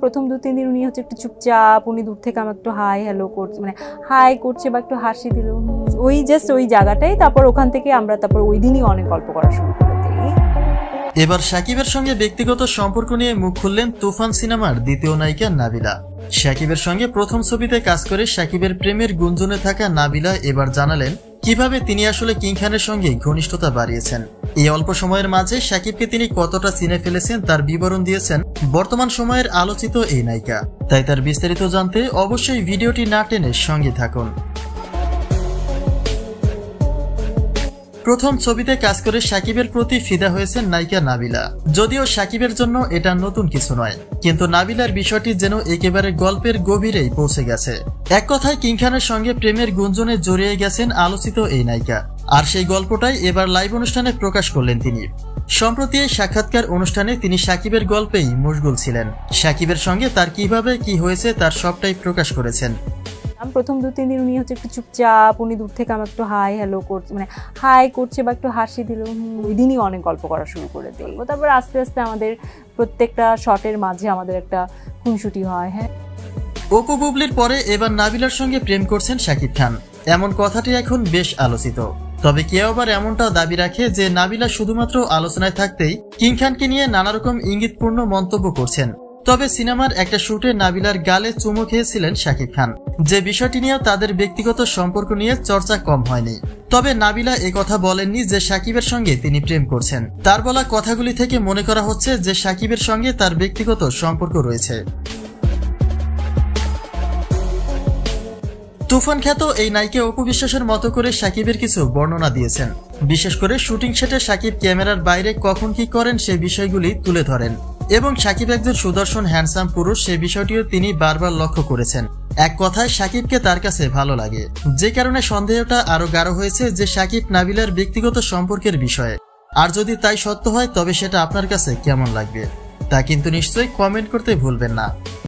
প্রথম 2-3 দিন উনি হচ্ছে একটু চুপচাপ, উনি দূর থেকে আমাকে একটু হাই হ্যালো করছে, মানে হাই করছে বা একটু হাসি দিল, ওই জাস্ট ওই জায়গাটাই। তারপর ওখান থেকে আমরা তারপর ওই দিনই অনেক গল্প করা শুরু করে দিই। এবার শাকিবের সঙ্গে ব্যক্তিগত সম্পর্ক নিয়ে মুখ খুললেন তুফান সিনেমার দ্বিতীয় নায়িকা নাবিলা। শাকিবের সঙ্গে প্রথম ছবিতে কাজ করে শাকিবের প্রেমের গুঞ্জনে থাকা নাবিলা এবার জানালেন কিভাবে তিনি আসলে কিং খানের সঙ্গে ঘনিষ্ঠতা বাড়িয়েছেন। এই অল্প সময়ের মাঝে শাকিবকে তিনি কতটা চিনে ফেলেছেন তার বিবরণ দিয়েছেন বর্তমান সময়ের আলোচিত এই নায়িকা। তাই তার বিস্তারিত জানতে অবশ্যই ভিডিওটি না টেনে সঙ্গে থাকুন। প্রথম ছবিতে কাজ করে শাকিবের প্রতি ফিদা হয়েছেন নায়িকা নাবিলা। যদিও শাকিবের জন্য এটা নতুন কিছু নয়, কিন্তু নাবিলার বিষয়টি যেন একেবারে গল্পের গভীরেই পৌঁছে গেছে। এক কথায় কিং খানের সঙ্গে প্রেমের গুঞ্জনে জড়িয়ে গেছেন আলোচিত এই নায়িকা। আর সেই গল্পটাই এবার লাইভ অনুষ্ঠানে প্রকাশ করলেন তিনি। সম্প্রতি এই সাক্ষাৎকার অনুষ্ঠানে তিনি শাকিবের গল্পেই মশগুল ছিলেন। শাকিবের সঙ্গে তার কিভাবে কি হয়েছে তার সবটাই প্রকাশ করেছেন। প্রথম 2-3 দিন উনি হচ্ছে একটু চুপচাপ, উনি দূর থেকে আমাকে একটু হাই হ্যালো করছে, মানে হাই করছে বা একটু হাসি দিল, ওই দিনই অনেক গল্প করা শুরু করে দিই। তারপর আস্তে আস্তে আমাদের প্রত্যেকটা শটের মাঝে আমাদের একটা খুনসুটি হয়। হ্যাঁ, অপু বুবলির পরে এবার নাবিলার সঙ্গে প্রেম করছেন শাকিব খান, এমন কথাটি এখন বেশ আলোচিত। তবে কেউ আবার এমনটাও দাবি রাখে যে নাবিলা শুধুমাত্র আলোচনায় থাকতেই কিং খানকে নিয়ে নানা রকম ইঙ্গিতপূর্ণ মন্তব্য করছেন। তবে সিনেমার একটা শুটে নাবিলার গালে চুমু খেয়েছিলেন শাকিব খান, যে বিষয়টি নিয়ে তাদের ব্যক্তিগত সম্পর্ক নিয়ে চর্চা কম হয়নি। তবে নাবিলা কথা বলেননি যে শাকিবের সঙ্গে তিনি প্রেম করছেন। তার বলা কথাগুলি থেকে মনে করা হচ্ছে যে শাকিবের সঙ্গে তার ব্যক্তিগত সম্পর্ক রয়েছে। তুফান খ্যাত এই নায়িকা অপু বিশ্বাসের মতো করে শাকিবের কিছু বর্ণনা দিয়েছেন। বিশেষ করে শুটিং সেটে শাকিব ক্যামেরার বাইরে কখন কি করেন সে বিষয়গুলি তুলে ধরেন এবং শাকিব একজন সুদর্শন হ্যান্ডসাম পুরুষ সে বিষয়টিও তিনি বারবার লক্ষ্য করেছেন। এক কথায় শাকিবকে তার কাছে ভালো লাগে, যে কারণে সন্দেহটা আরো গাঢ় হয়েছে যে শাকিব নাবিলার ব্যক্তিগত সম্পর্কের বিষয়ে। আর যদি তাই সত্য হয় তবে সেটা আপনার কাছে কেমন লাগবে তা কিন্তু নিশ্চয়ই কমেন্ট করতে ভুলবেন না।